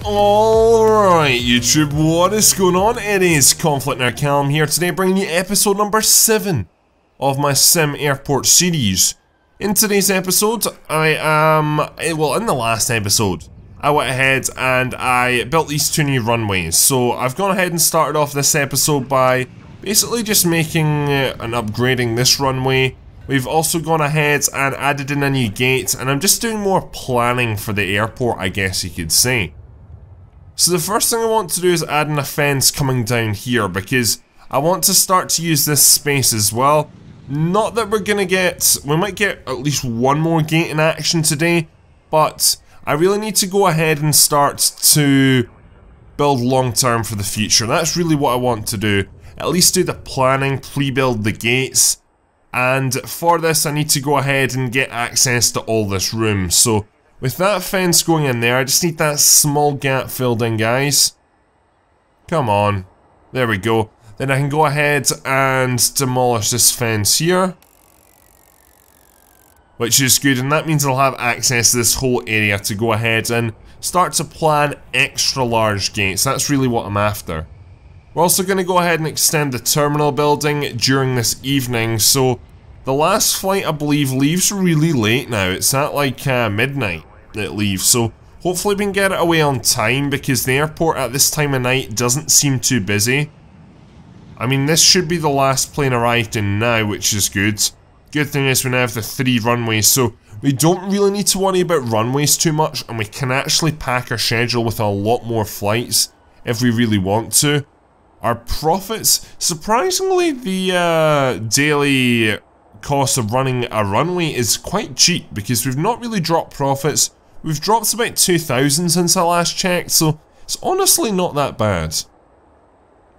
Alright YouTube, what is going on? It is ConflctNerd Callum here today, bringing you episode number 7 of my SimAirport series. In today's episode, in the last episode, I went ahead and I built these 2 new runways. So I've gone ahead and started off this episode by basically just making and upgrading this runway. We've also gone ahead and added in a new gate, and I'm just doing more planning for the airport, I guess you could say. So the first thing I want to do is add in a fence coming down here, because I want to start to use this space as well. Not that we might get at least one more gate in action today, but I really need to go ahead and start to build long term for the future. That's really what I want to do. At least do the planning, pre-build the gates, and for this I need to go ahead and get access to all this room. So with that fence going in there, I just need that small gap filled in, guys. Come on. There we go. Then I can go ahead and demolish this fence here, which is good, and that means I'll have access to this whole area to go ahead and start to plan extra large gates. That's really what I'm after. We're also going to go ahead and extend the terminal building during this evening, so the last flight I believe leaves really late now. It's at like midnight it leaves, so hopefully we can get it away on time, because the airport at this time of night doesn't seem too busy. I mean, this should be the last plane arrived in now, which is good. Good thing is we now have the 3 runways, so we don't really need to worry about runways too much, and we can actually pack our schedule with a lot more flights if we really want to. Our profits, surprisingly, the daily cost of running a runway is quite cheap, because we've not really dropped profits. We've dropped about 2,000 since I last checked, so it's honestly not that bad.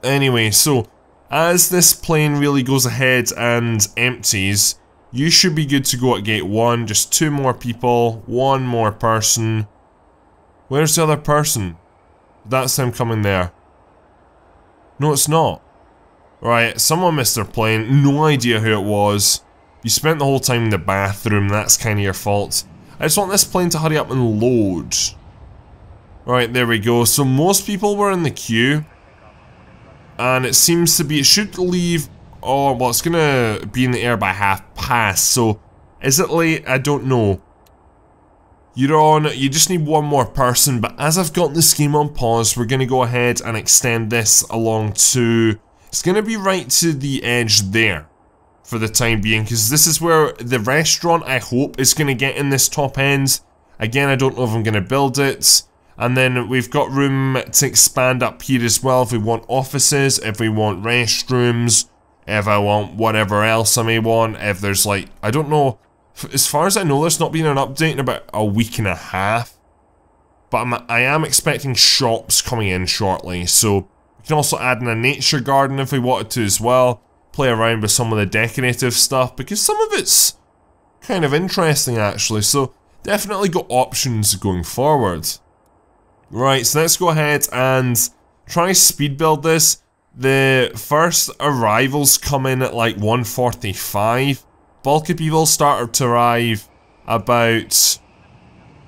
Anyway, so as this plane really goes ahead and empties, you should be good to go at gate 1. Just 2 more people, 1 more person. Where's the other person? That's them coming there. No, it's not. Right, someone missed their plane. No idea who it was. You spent the whole time in the bathroom. That's kind of your fault. I just want this plane to hurry up and load. Right, there we go. So most people were in the queue, and it seems to be, it should leave, oh, well, it's gonna be in the air by past. So is it late? I don't know. You just need 1 more person, but as I've got the scheme on pause, we're gonna go ahead and extend this along to, it's gonna be right to the edge there for the time being, because this is where the restaurant, I hope, is gonna get in this top end. Again, I don't know if I'm gonna build it. And then we've got room to expand up here as well if we want offices, if we want restrooms, if I want whatever else I may want, if there's like, I don't know. As far as I know, there's not been an update in about a week and a half. But I am expecting shops coming in shortly, so we can also add in a nature garden if we wanted to as well. Play around with some of the decorative stuff, because some of it's kind of interesting actually, so definitely got options going forward. Right, so let's go ahead and try speed build this. The first arrivals come in at like 1:45. Bulk of people start to arrive about,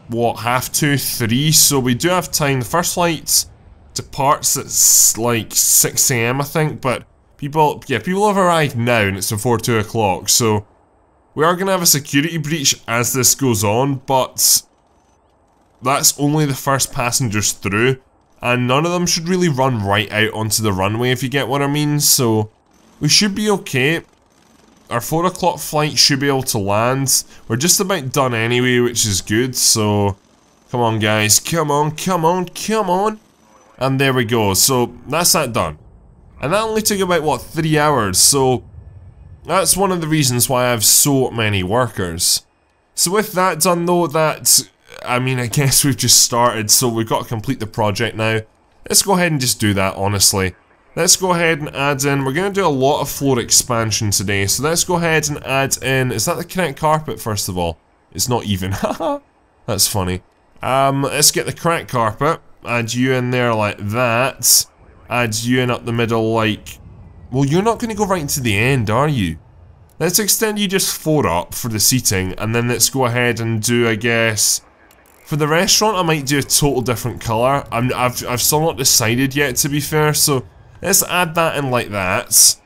what, 2:30, 3, so we do have time. The first flight departs at like 6 AM I think, but people have arrived now and it's before 2 o'clock, so we are going to have a security breach as this goes on, but that's only the first passengers through, and none of them should really run right out onto the runway, if you get what I mean, so we should be okay. Our 4 o'clock flight should be able to land. We're just about done anyway, which is good, so come on guys, come on, come on, come on. And there we go, so that's that done. And that only took about, what, 3 hours, so that's one of the reasons why I have so many workers. So with that done though, I mean, I guess we've just started, so we've got to complete the project now. Let's go ahead and just do that, honestly. Let's go ahead and add in, we're going to do a lot of floor expansion today, so let's go ahead and add in, is that the cracked carpet first of all? It's not even, haha, that's funny. Let's get the cracked carpet, add you in there like that, add you in up the middle like, well, you're not going to go right into the end, are you? Let's extend you just 4 up for the seating, and then let's go ahead and do, I guess, For the restaurant, I might do a total different colour. I've still not decided yet, to be fair, so let's add that in like that.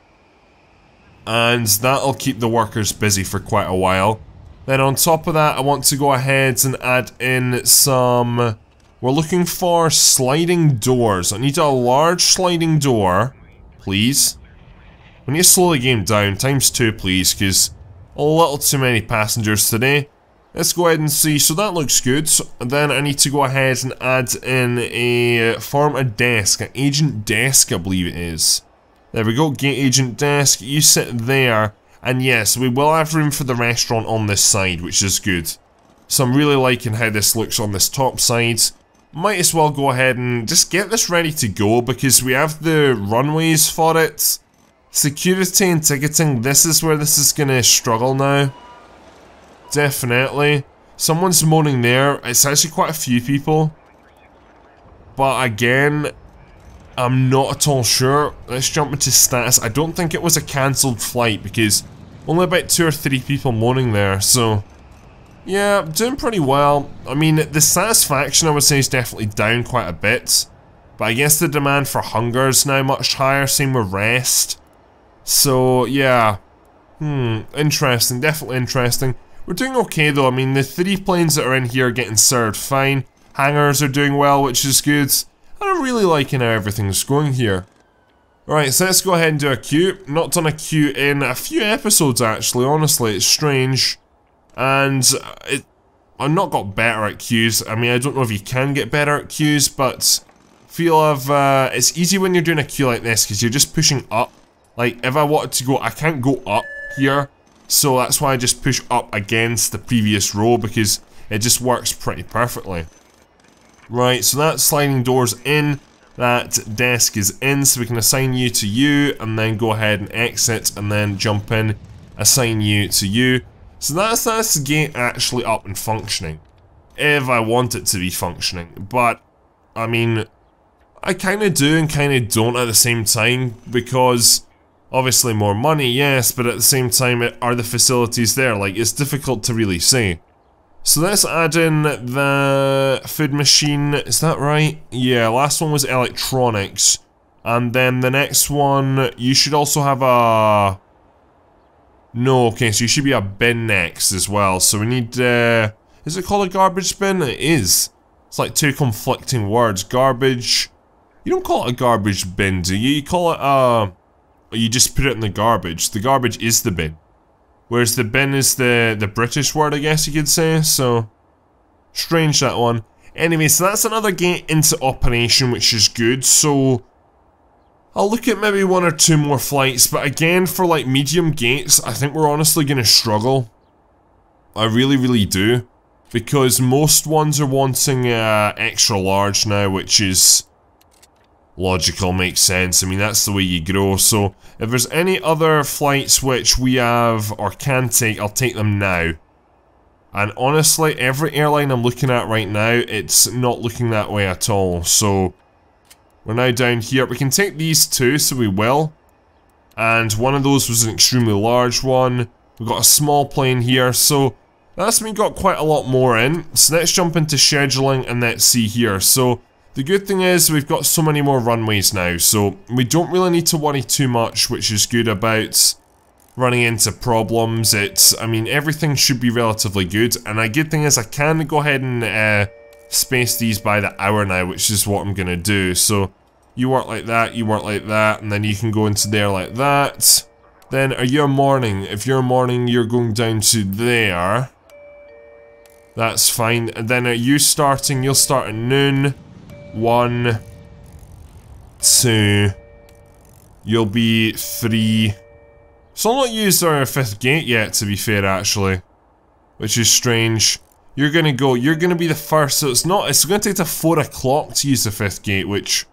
And that'll keep the workers busy for quite a while. Then on top of that, I want to go ahead and add in some... We're looking for sliding doors. I need a large sliding door, please. We need to slow the game down, ×2 please, because a little too many passengers today. Let's go ahead and see, so that looks good. And then I need to go ahead and add in form a desk, an agent desk I believe it is. There we go, gate agent desk, you sit there. And yes, we will have room for the restaurant on this side, which is good. So I'm really liking how this looks on this top side. Might as well go ahead and just get this ready to go because we have the runways for it. Security and ticketing, this is where this is gonna struggle now. Definitely. Someone's moaning there. It's actually quite a few people. But again, I'm not at all sure. Let's jump into status. I don't think it was a cancelled flight because only about 2 or 3 people moaning there, so... Yeah, doing pretty well. I mean, the satisfaction I would say is definitely down quite a bit. But I guess the demand for hunger is now much higher, same with rest. So, yeah. Interesting, definitely interesting. We're doing okay though, I mean the 3 planes that are in here are getting served fine. Hangars are doing well, which is good. And I'm really liking how everything's going here. Alright, so let's go ahead and do a queue. Not done a queue in a few episodes actually, honestly, it's strange. And I've not got better at queues. I mean, I don't know if you can get better at queues, but it's easy when you're doing a queue like this because you're just pushing up. Like, if I wanted to go, I can't go up here. So that's why I just push up against the previous row because it just works pretty perfectly. Right, so that sliding door's in, that desk is in, so we can assign you to you, and then go ahead and exit, and then jump in, assign you to you. So that's the gate actually up and functioning, if I want it to be functioning. But, I mean, I kinda do and kinda don't at the same time, because... Obviously more money, yes, but at the same time, are the facilities there? Like, it's difficult to really say. So let's add in the food machine, is that right? Yeah, last one was electronics. And then the next one, you should also have a... No, okay, so you should be a bin next as well. So we need, is it called a garbage bin? It is. It's like 2 conflicting words. Garbage... You don't call it a garbage bin, do you? You call it a... You just put it in the garbage. The garbage is the bin. Whereas the bin is the British word, I guess you could say, so... Strange, that one. Anyway, so that's another gate into operation, which is good, so... I'll look at maybe 1 or 2 more flights, but again, for like medium gates, I think we're honestly gonna struggle. I really, really do. Because most ones are wanting extra large now, which is... logical, makes sense. I mean, that's the way you grow. So, if there's any other flights which we have or can take, I'll take them now. And honestly, every airline I'm looking at right now, it's not looking that way at all. So, we're now down here. We can take these 2, so we will. And one of those was an extremely large one. We've got a small plane here, so that's me got quite a lot more in. So let's jump into scheduling and let's see here. So, the good thing is we've got so many more runways now, so we don't really need to worry too much, which is good about running into problems. I mean, everything should be relatively good, and a good thing is I can go ahead and space these by the hour now, which is what I'm gonna do. So, you work like that, you work like that, and then you can go into there like that. Then, are you a morning? If you're a morning, you're going down to there. That's fine. And then are you starting? You'll start at noon. 1, 2, you'll be 3. So I'll not use our 5th gate yet, to be fair, actually. Which is strange. You're gonna be the first, so it's gonna take to 4 o'clock to use the 5th gate, which...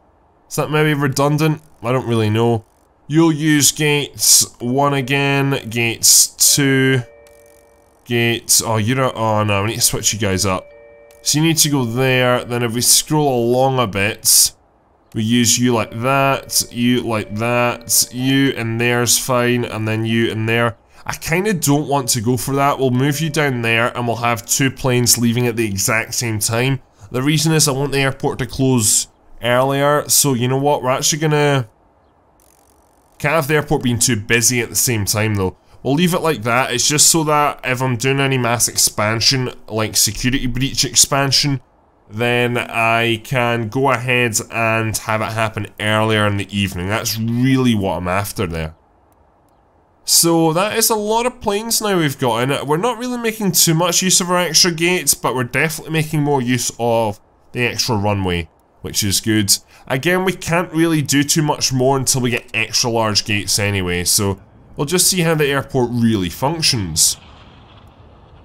Is that maybe redundant? I don't really know. You'll use gates 1 again, gates 2, gates... Oh, oh no, we need to switch you guys up. So you need to go there, then if we scroll along a bit, we use you like that, you and there's fine, and then you and there. I kind of don't want to go for that. We'll move you down there and we'll have 2 planes leaving at the exact same time. The reason is I want the airport to close earlier, so you know what, we're actually gonna... Can't have the airport being too busy at the same time though. We'll leave it like that. It's just so that if I'm doing any mass expansion, like security breach expansion, then I can go ahead and have it happen earlier in the evening. That's really what I'm after there. So that is a lot of planes now we've got in it. We're not really making too much use of our extra gates, but we're definitely making more use of the extra runway, which is good. Again, we can't really do too much more until we get extra large gates anyway, so we'll just see how the airport really functions.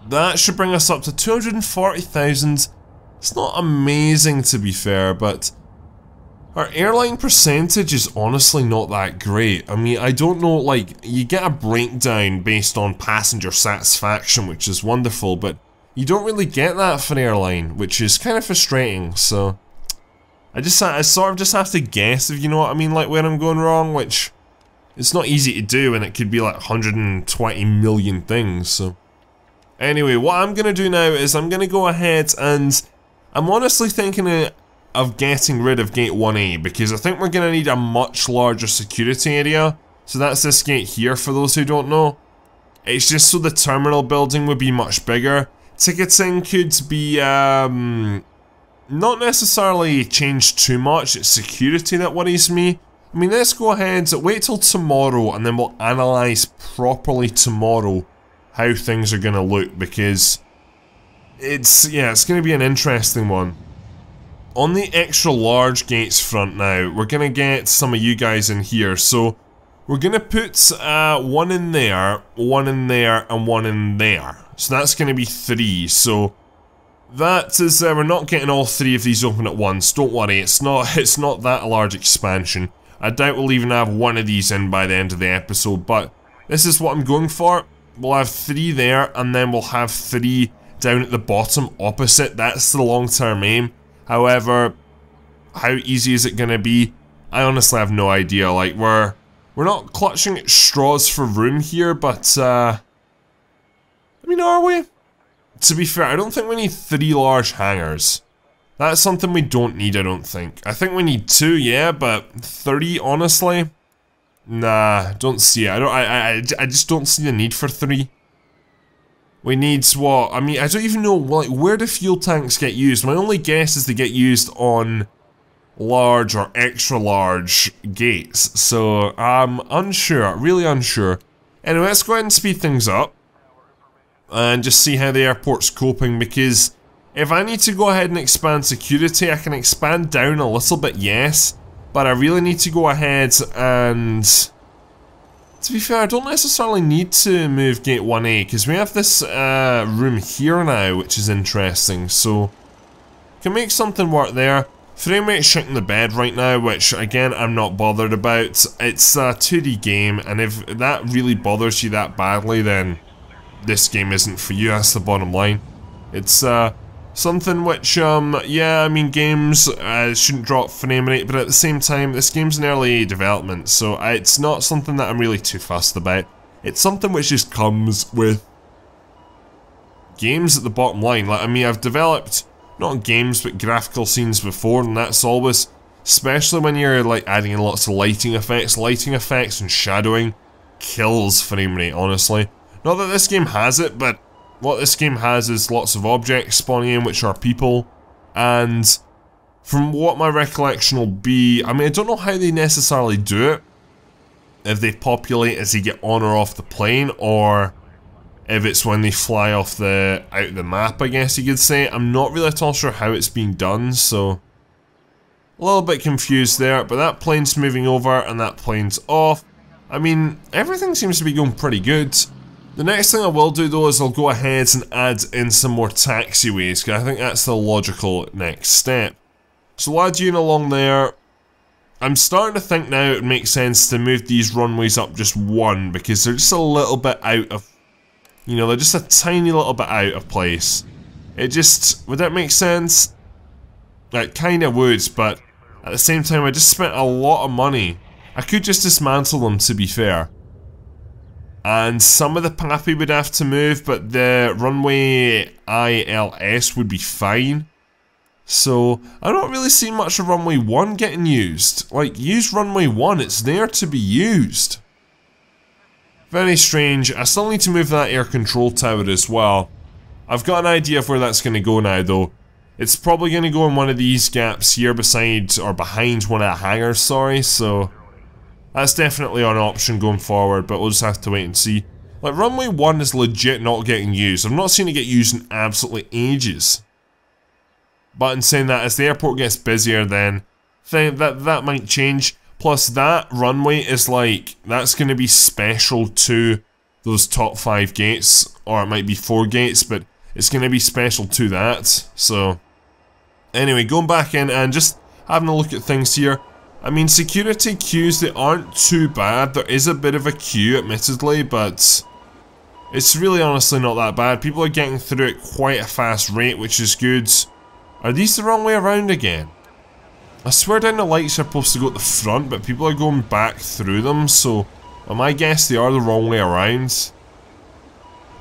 That should bring us up to 240,000. It's not amazing to be fair, but our airline percentage is honestly not that great. I mean, I don't know, like, you get a breakdown based on passenger satisfaction, which is wonderful, but you don't really get that for airline, which is kind of frustrating, so... I sort of just have to guess, if you know what I mean, like where I'm going wrong, which... It's not easy to do, and it could be like 120 million things, so... Anyway, what I'm gonna do now is I'm gonna go ahead and... I'm honestly thinking of getting rid of gate 1A, because I think we're going to need a much larger security area. So that's this gate here, for those who don't know. It's just so the terminal building would be much bigger. Ticketing could be, not necessarily changed too much, it's security that worries me. I mean, let's go ahead, wait till tomorrow, and then we'll analyse properly tomorrow how things are going to look, because it's going to be an interesting one. On the extra large gates front now, we're going to get some of you guys in here, so we're going to put one in there, and one in there. So that's going to be 3, so that is, we're not getting all 3 of these open at once, don't worry, it's not that a large expansion. I doubt we'll even have one of these in by the end of the episode, but this is what I'm going for. We'll have 3 there, and then we'll have 3 down at the bottom opposite. That's the long-term aim. However, how easy is it going to be? I honestly have no idea. Like, we're not clutching at straws for room here, but I mean, are we? To be fair, I don't think we need 3 large hangars. That's something we don't need, I don't think. I think we need 2, yeah, but 3, honestly? Nah, don't see it. I just don't see the need for 3. We need what? I mean, I don't even know, like, where do fuel tanks get used? My only guess is they get used on large or extra large gates. So, I'm unsure, really unsure. Anyway, let's go ahead and speed things up. And just see how the airport's coping, because if I need to go ahead and expand security, I can expand down a little bit, yes. But I really need to go ahead and... To be fair, I don't necessarily need to move gate 1A, because we have this room here now, which is interesting, so... Can make something work there. Frame rate's shitting the bed right now, which, again, I'm not bothered about. It's a 2D game, and if that really bothers you that badly, then this game isn't for you, that's the bottom line. It's, something which, yeah, I mean, games shouldn't drop frame rate, but at the same time, this game's in early development, so it's not something that I'm really too fussed about. It's something which just comes with games at the bottom line. Like, I mean, I've developed, not games, but graphical scenes before, and that's always, especially when you're, like, adding in lots of lighting effects and shadowing, kills frame rate, honestly. Not that this game has it, but what this game has is lots of objects spawning in, which are people, and from what my recollection will be, I mean, I don't know how they necessarily do it, if they populate as they get on or off the plane, or if it's when they fly off out the map, I guess you could say. I'm not really at all sure how it's being done, so a little bit confused there, but that plane's moving over, and that plane's off. I mean, everything seems to be going pretty good. The next thing I will do though is I'll go ahead and add in some more taxiways, because I think that's the logical next step. So we'll add you in along there. I'm starting to think now it makes sense to move these runways up just 1, because they're just a little bit out of, you know, they're just a tiny little bit out of place. It just, would that make sense? It kind of would, but at the same time I just spent a lot of money. I could just dismantle them, to be fair. And some of the pathway would have to move, but the runway ILS would be fine. So, I'm not really seeing much of runway 1 getting used. Like, use runway 1, it's there to be used. Very strange. I still need to move that air control tower as well. I've got an idea of where that's going to go now though. It's probably going to go in one of these gaps here beside, or behind one of the hangars, sorry, so... That's definitely an option going forward, but we'll just have to wait and see. Like, runway 1 is legit not getting used. I've not seen it get used in absolutely ages. But in saying that, as the airport gets busier then, that might change. Plus, that runway is like, that's going to be special to those top 5 gates. Or it might be 4 gates, but it's going to be special to that. So, anyway, going back in and just having a look at things here. I mean, security queues, they aren't too bad. There is a bit of a queue, admittedly, but it's really honestly not that bad. People are getting through at quite a fast rate, which is good. Are these the wrong way around again? I swear down the lights are supposed to go at the front, but people are going back through them, so on my guess they are the wrong way around.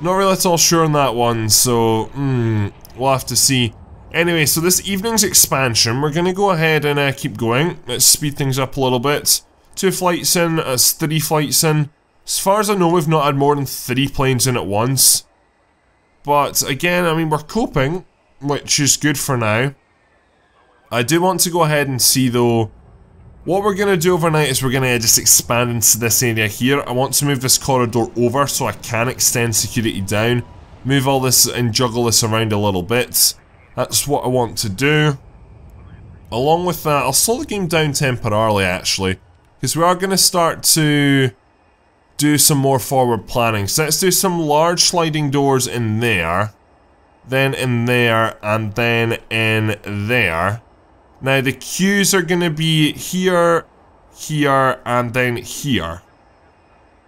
Not really at all sure on that one, so we'll have to see. Anyway, so this evening's expansion, we're going to go ahead and keep going. Let's speed things up a little bit. 2 flights in, that's 3 flights in. As far as I know, we've not had more than 3 planes in at once. But again, I mean, we're coping, which is good for now. I do want to go ahead and see though, what we're going to do overnight is we're going to just expand into this area here. I want to move this corridor over so I can extend security down. Move all this and juggle this around a little bit. That's what I want to do. Along with that, I'll slow the game down temporarily actually, because we are going to start to do some more forward planning. So let's do some large sliding doors in there, then in there, and then in there. Now the queues are going to be here, here, and then here.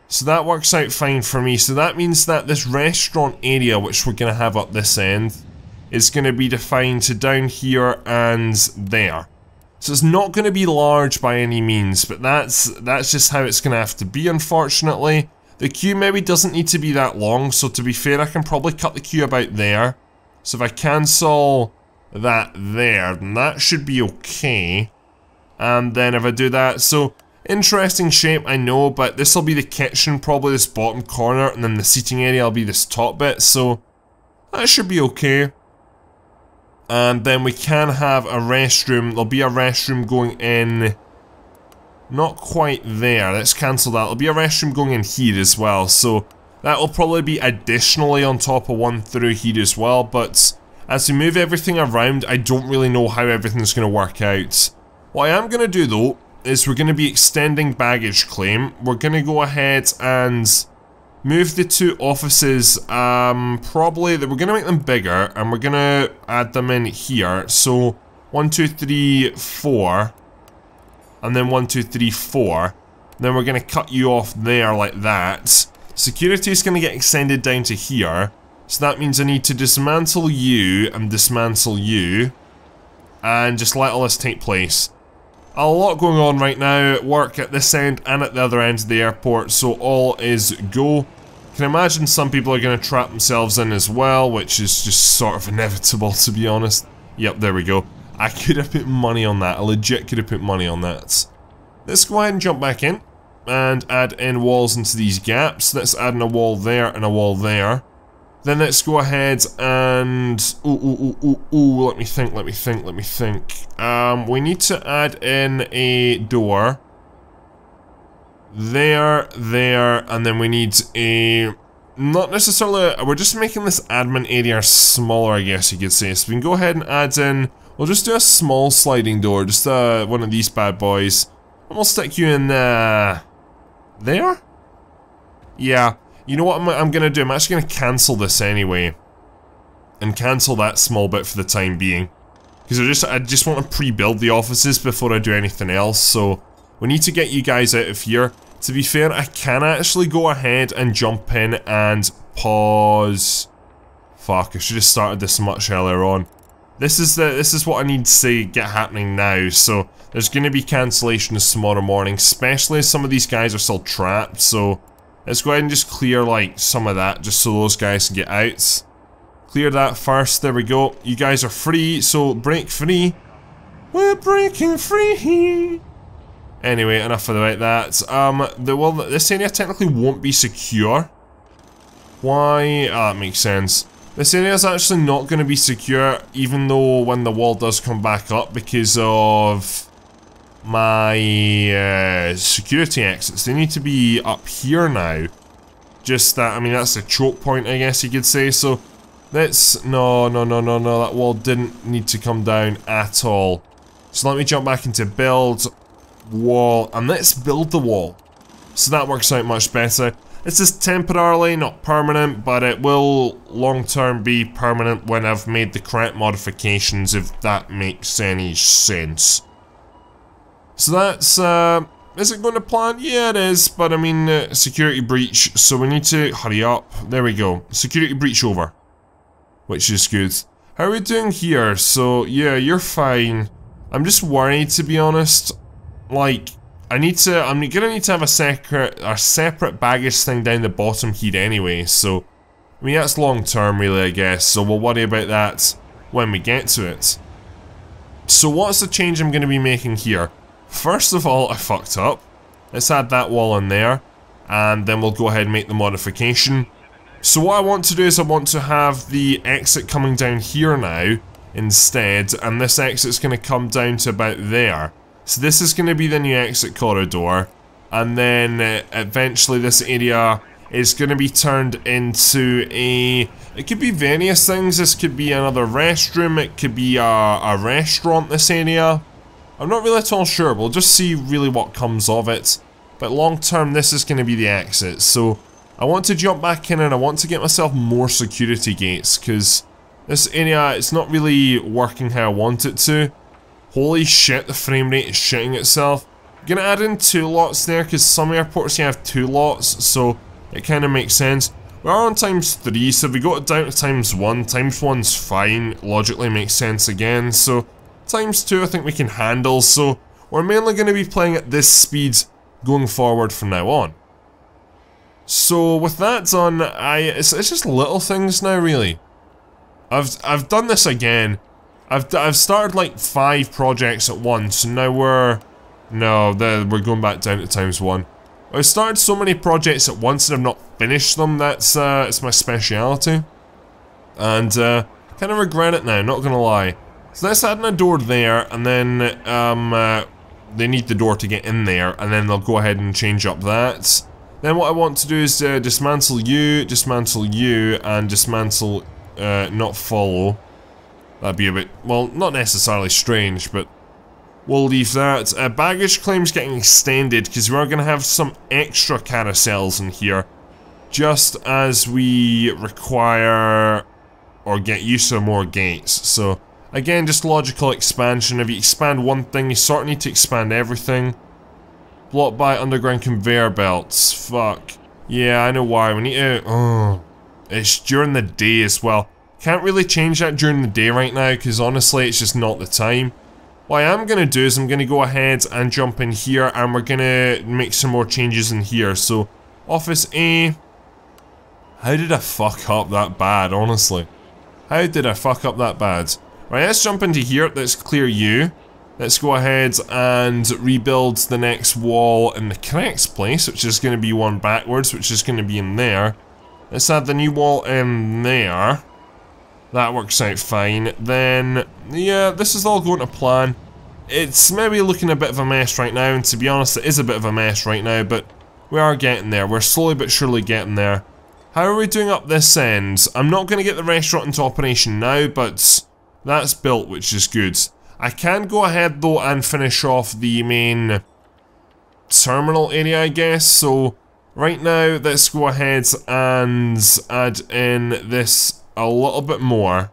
So that works out fine for me. So that means that this restaurant area, which we're going to have up this end, is going to be defined to down here and there. So it's not going to be large by any means, but that's just how it's going to have to be, unfortunately. The queue maybe doesn't need to be that long, so to be fair, I can probably cut the queue about there. So if I cancel that there, then that should be okay. And then if I do that, so interesting shape, I know, but this will be the kitchen, probably this bottom corner, and then the seating area will be this top bit, so that should be okay. And then we can have a restroom. There'll be a restroom going in. Not quite there. Let's cancel that. There'll be a restroom going in here as well. So that will probably be additionally on top of one through here as well. But as we move everything around, I don't really know how everything's going to work out. What I am going to do though, is we're going to be extending baggage claim. We're going to go ahead and move the 2 offices, probably, we're going to make them bigger, and we're going to add them in here. So, 1, 2, 3, 4, and then 1, 2, 3, 4. Then we're going to cut you off there like that. Security is going to get extended down to here. So that means I need to dismantle you and dismantle you, and just let all this take place. A lot going on right now, work at this end and at the other end of the airport, so all is go. You can imagine some people are going to trap themselves in as well, which is just sort of inevitable, to be honest. Yep, there we go. I could have put money on that, I legit could have put money on that. Let's go ahead and jump back in, and add in walls into these gaps. Let's add in a wall there and a wall there. Then let's go ahead and... let me think. We need to add in a door. There, and then we need a... Not necessarily... We're just making this admin area smaller, I guess you could say. So we can go ahead and add in... We'll just do a small sliding door, just one of these bad boys. And we'll stick you in, there? Yeah. You know what I'm gonna do? I'm actually gonna cancel this anyway. And cancel that small bit for the time being. Because I just want to pre-build the offices before I do anything else, so... We need to get you guys out of here. To be fair, I can actually go ahead and jump in and pause... Fuck, I should have started this much earlier on. This is what I need to get happening now, so... There's gonna be cancellations tomorrow morning, especially as some of these guys are still trapped, so... Let's go ahead and just clear like some of that just so those guys can get out. Clear that first, there we go. You guys are free, so break free. We're breaking free. Anyway, enough about that. This area technically won't be secure. Why? Ah, that makes sense. This area is actually not going to be secure, even though when the wall does come back up, because of my security exits. They need to be up here now. Just that, I mean, that's a choke point, I guess you could say. So let's, no, that wall didn't need to come down at all. So let me jump back into build, wall, and let's build the wall. So that works out much better. This is temporarily, not permanent, but it will long-term be permanent when I've made the correct modifications, if that makes any sense. So that's, is it going to plan? Yeah, it is, but I mean, security breach, so we need to hurry up. There we go. Security breach over. Which is good. How are we doing here? So, yeah, you're fine. I'm just worried, to be honest. Like, I'm gonna need to have a separate baggage thing down the bottom here anyway, so I mean that's long term really, I guess, so we'll worry about that when we get to it. So what's the change I'm gonna be making here? First of all, I fucked up. Let's add that wall in there, and then we'll go ahead and make the modification. So what I want to do is I want to have the exit coming down here now instead, and this exit's gonna come down to about there. So this is going to be the new exit corridor, and then eventually this area is going to be turned into it could be various things. This could be another restroom, it could be a restaurant, this area. I'm not really at all sure, we'll just see really what comes of it. But long term this is going to be the exit, so I want to jump back in and I want to get myself more security gates, because this area, it's not really working how I want it to. Holy shit, the frame rate is shitting itself. I'm gonna add in 2 lots there, because some airports you have 2 lots, so it kind of makes sense. We are on ×3, so if we go down to ×1, ×1's fine, logically makes sense again, so ×2 I think we can handle, so we're mainly going to be playing at this speed going forward from now on. So with that done, it's just little things now really. I've done this again. I've started like 5 projects at once, and now we're going back down to ×1. I've started so many projects at once and I've not finished them. That's it's my speciality, and kind of regret it now. Not gonna lie. So let's add in a door there, and then they need the door to get in there, and then they'll go ahead and change up that. Then what I want to do is dismantle you, and dismantle not follow. That'd be a bit, well, not necessarily strange, but we'll leave that. Baggage claim's getting extended, because we are going to have some extra carousels in here, just as we require, or get used to more gates. So, again, just logical expansion. If you expand one thing, you sort of need to expand everything. Blocked by underground conveyor belts. Fuck. Yeah, I know why. We need to, it's during the day as well. Can't really change that during the day right now, because honestly it's just not the time. What I am going to do is I'm going to go ahead and jump in here, and we're going to make some more changes in here. So, Office A. How did I fuck up that bad, honestly? How did I fuck up that bad? Right, let's jump into here, let's clear you. Let's go ahead and rebuild the next wall in the correct place, which is going to be one backwards, which is going to be in there. Let's add the new wall in there. That works out fine. Then, yeah, this is all going to plan. It's maybe looking a bit of a mess right now, and to be honest, it is a bit of a mess right now, but we are getting there. We're slowly but surely getting there. How are we doing up this end? I'm not going to get the restaurant into operation now, but that's built, which is good. I can go ahead, though, and finish off the main terminal area, I guess. So, right now, let's go ahead and add in this a little bit more,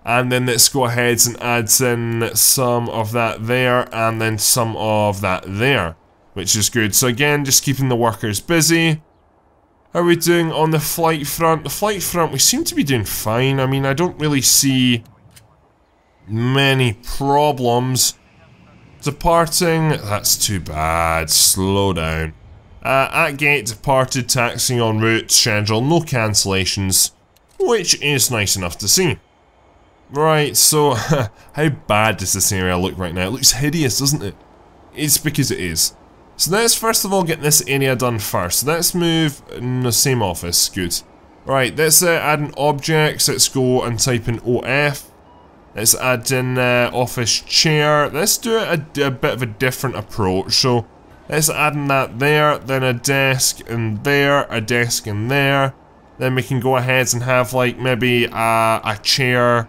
and then let's go ahead and add in some of that there, and then some of that there, which is good. So again, just keeping the workers busy. How are we doing on the flight front? The flight front, we seem to be doing fine. I mean, I don't really see many problems. Departing, that's too bad. Slow down. At gate departed, taxi en route, schedule, no cancellations, which is nice enough to see. Right, so how bad does this area look right now? It looks hideous, doesn't it? It's because it is. So let's first of all get this area done first. Let's move in the same office, good. Right, let's add an object, let's go and type in OF. Let's add in office chair. Let's do it a bit of a different approach. So let's add in that there, then a desk in there, a desk in there. Then we can go ahead and have like maybe a chair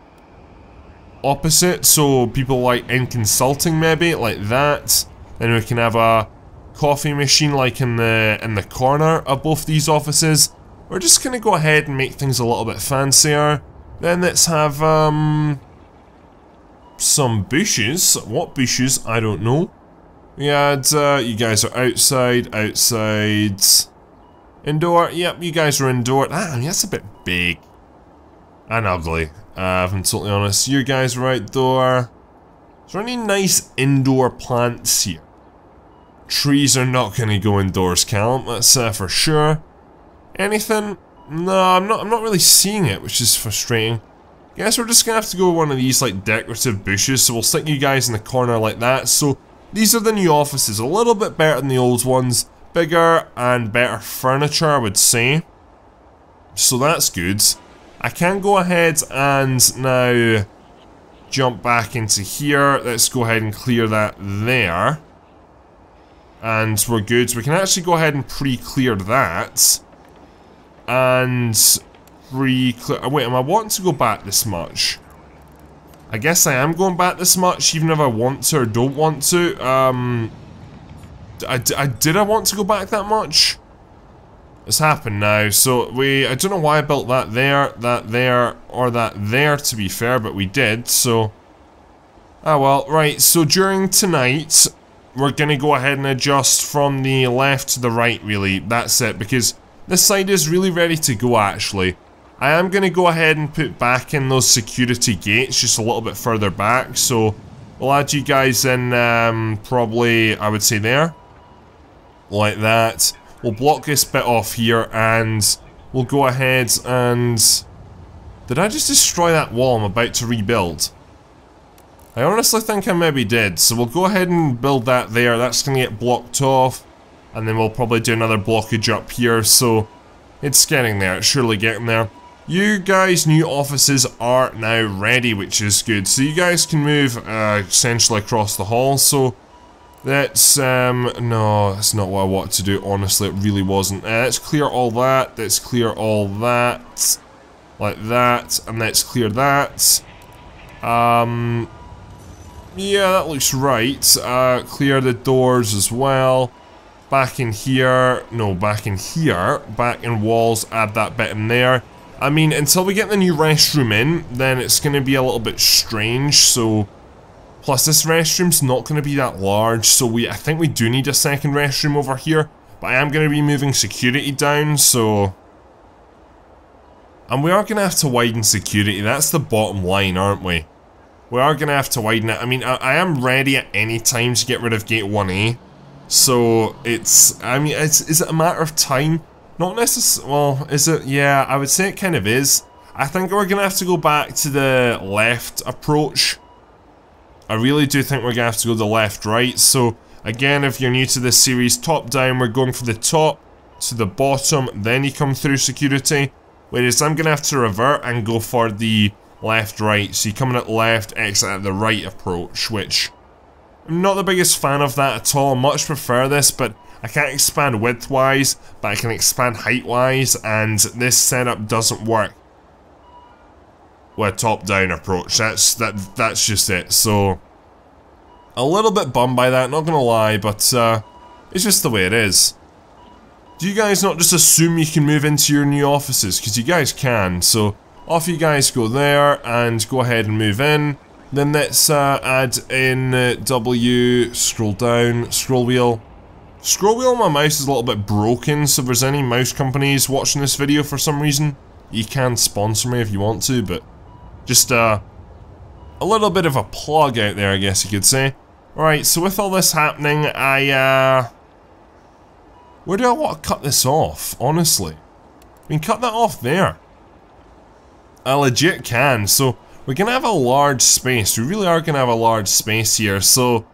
opposite, so people like in consulting maybe, like that. Then we can have a coffee machine like in the corner of both these offices. We're just gonna go ahead and make things a little bit fancier. Then let's have some bushes. What bushes? I don't know. We had you guys are outside, indoor. Yep, you guys are indoor. Ah, I mean, that's a bit big and ugly. If I'm totally honest, you guys are outdoor. Is there any nice indoor plants here? Trees are not gonna go indoors, Callum. That's for sure. Anything? No, I'm not really seeing it, which is frustrating. Guess we're just gonna have to go with one of these like decorative bushes. So we'll stick you guys in the corner like that. So these are the new offices, a little bit better than the old ones, bigger and better furniture, I would say. So that's good. I can go ahead and now jump back into here. Let's go ahead and clear that there. And we're good. We can actually go ahead and pre-clear that. And pre-clear... Wait, am I wanting to go back this much? I guess I am going back this much, even if I want to or don't want to. Did I want to go back that much? It's happened now, so I don't know why I built that there, or that there, to be fair, but we did, so... Ah well, right, so during tonight, we're gonna go ahead and adjust from the left to the right, really. That's it, because this side is really ready to go, actually. I am gonna go ahead and put back in those security gates, just a little bit further back, so... We'll add you guys in, probably, I would say there. Like that. We'll block this bit off here, and we'll go ahead and... Did I just destroy that wall I'm about to rebuild? I honestly think I maybe did, so we'll go ahead and build that there. That's gonna get blocked off, and then we'll probably do another blockage up here, so... It's getting there, it's surely getting there. You guys' new offices are now ready, which is good. So you guys can move, essentially across the hall, so... That's, no, that's not what I wanted to do, honestly, it really wasn't. Let's clear all that, let's clear all that, like that, and let's clear that. Yeah, that looks right. Clear the doors as well. Back in here, no, back in here, back in walls, add that bit in there. I mean, until we get the new restroom in, then it's gonna be a little bit strange, so... Plus, this restroom's not going to be that large, so I think we do need a second restroom over here. But I am going to be moving security down, so... And we are going to have to widen security, that's the bottom line, aren't we? We are going to have to widen it. I mean, I am ready at any time to get rid of Gate 1A. So, it's... I mean, is it a matter of time? Not necessarily... Well, is it? Yeah, I would say it kind of is. I think we're going to have to go back to the left approach. I really do think we're going to have to go the left-right, so again, if you're new to this series, top-down, we're going from the top to the bottom, then you come through security, whereas I'm going to have to revert and go for the left-right, so you come in at the left, exit at the right approach, which I'm not the biggest fan of that at all. I much prefer this, but I can't expand width-wise, but I can expand height-wise, and this setup doesn't work with a top-down approach. That's just it. So a little bit bummed by that, not gonna lie, but it's just the way it is. Do you guys not just assume you can move into your new offices? Because you guys can. So off you guys go there and go ahead and move in. Then let's add in W, scroll down, scroll wheel. Scroll wheel on my mouse is a little bit broken, so if there's any mouse companies watching this video for some reason, you can sponsor me if you want to, but just a little bit of a plug out there, I guess you could say. Alright, so with all this happening, Where do I want to cut this off, honestly? I mean, cut that off there. I legit can, so we're gonna have a large space. We really are gonna have a large space here, so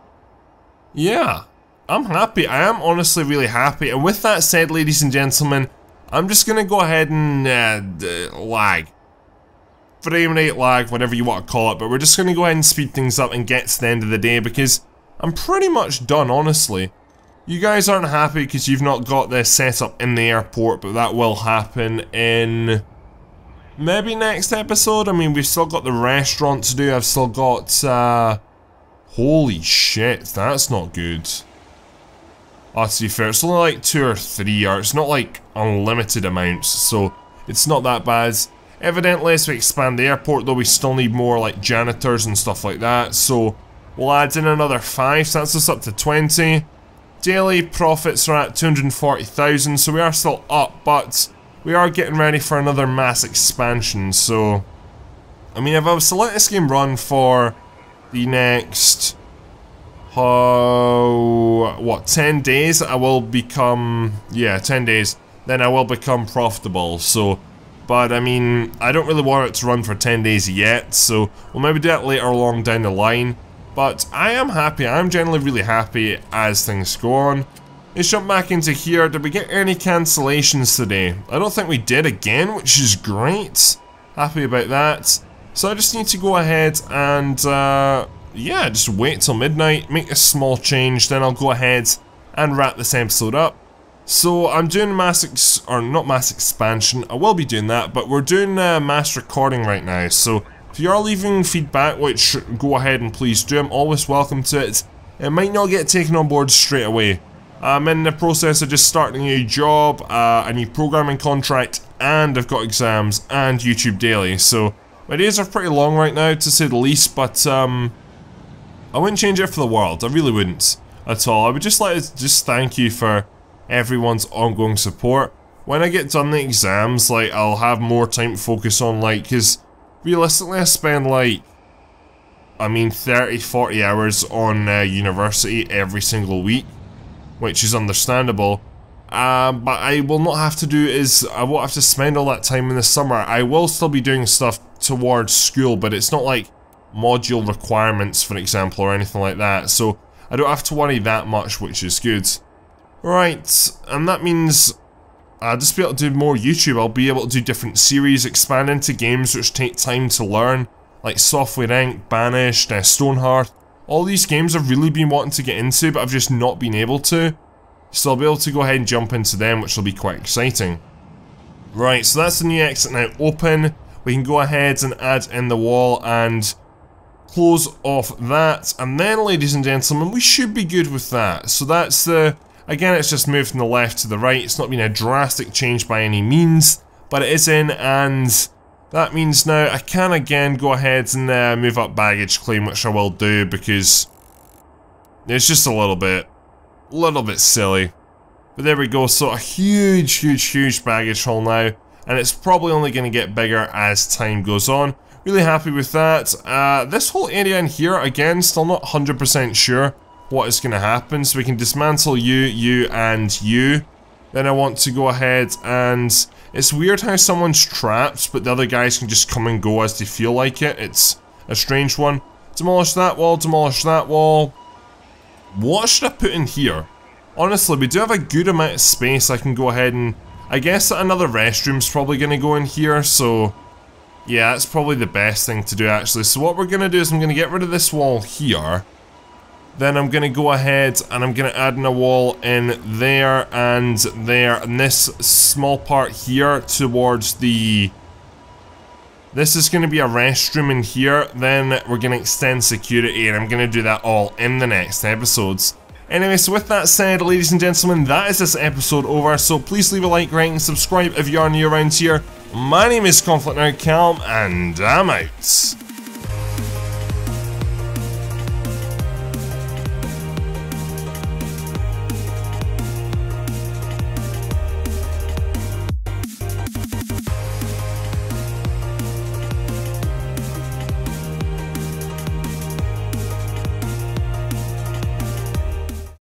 yeah, I'm happy. I am honestly really happy. And with that said, ladies and gentlemen, I'm just gonna go ahead and lag. Frame rate lag, whatever you want to call it, but we're just gonna go ahead and speed things up and get to the end of the day because I'm pretty much done, honestly. You guys aren't happy because you've not got this set up in the airport, but that will happen in maybe next episode. I mean, we've still got the restaurant to do. I've still got, holy shit, that's not good. Oh, to be fair, it's only like 2 or 3, or it's not like unlimited amounts, so it's not that bad. Evidently, as we expand the airport, though, we still need more, like, janitors and stuff like that, so we'll add in another 5, so that's us up to 20. Daily profits are at 240,000, so we are still up, but we are getting ready for another mass expansion, so I mean, if I was to let this game run for the next, what, 10 days, I will become, yeah, 10 days, then I will become profitable, so, but I mean, I don't really want it to run for 10 days yet, so we'll maybe do that later along down the line. But I am happy, I'm generally really happy as things go on. Let's jump back into here. Did we get any cancellations today? I don't think we did again, which is great. Happy about that. So I just need to go ahead and, yeah, just wait till midnight, make a small change, then I'll go ahead and wrap this episode up. So I'm doing not mass expansion, I will be doing that, but we're doing mass recording right now, so if you are leaving feedback, which go ahead and please do, I'm always welcome to it. It might not get taken on board straight away. I'm in the process of just starting a new job, a new programming contract, and I've got exams and YouTube daily, so my days are pretty long right now, to say the least, but I wouldn't change it for the world, I really wouldn't at all. I would just like to just thank you for everyone's ongoing support. When I get done the exams, like, I'll have more time to focus on, like, because realistically, I spend like, I mean, 30-40 hours on university every single week, which is understandable. But I will not have to do I won't have to spend all that time in the summer. I will still be doing stuff towards school, but it's not like module requirements, for example, or anything like that. So I don't have to worry that much, which is good. Right, and that means I'll just be able to do more YouTube. I'll be able to do different series, expand into games which take time to learn, like Software Inc., Banished, Stonehearth. All these games I've really been wanting to get into, but I've just not been able to. So I'll be able to go ahead and jump into them, which will be quite exciting. Right, so that's the new exit now open. We can go ahead and add in the wall and close off that. And then, ladies and gentlemen, we should be good with that. So that's the... Again, it's just moved from the left to the right. It's not been a drastic change by any means, but it is in, and that means now I can again go ahead and move up baggage claim, which I will do because it's just a little bit silly. But there we go, so a huge baggage haul now, and it's probably only going to get bigger as time goes on. Really happy with that. This whole area in here, again, still not 100% sure what is going to happen, so we can dismantle you, and you. Then I want to go ahead and... It's weird how someone's trapped, but the other guys can just come and go as they feel like it. It's a strange one. Demolish that wall, demolish that wall. What should I put in here? Honestly, we do have a good amount of space. I can go ahead and... I guess that another restroom's probably going to go in here, so... Yeah, that's probably the best thing to do, actually. So what we're going to do is I'm going to get rid of this wall here. Then I'm going to go ahead and I'm going to add in a wall in there and there, and this small part here towards the... This is going to be a restroom in here, then we're going to extend security, and I'm going to do that all in the next episodes. Anyway, so with that said, ladies and gentlemen, that is this episode over, so please leave a like, rate, and subscribe if you are new around here. My name is ConflctNerd Callum, and I'm out.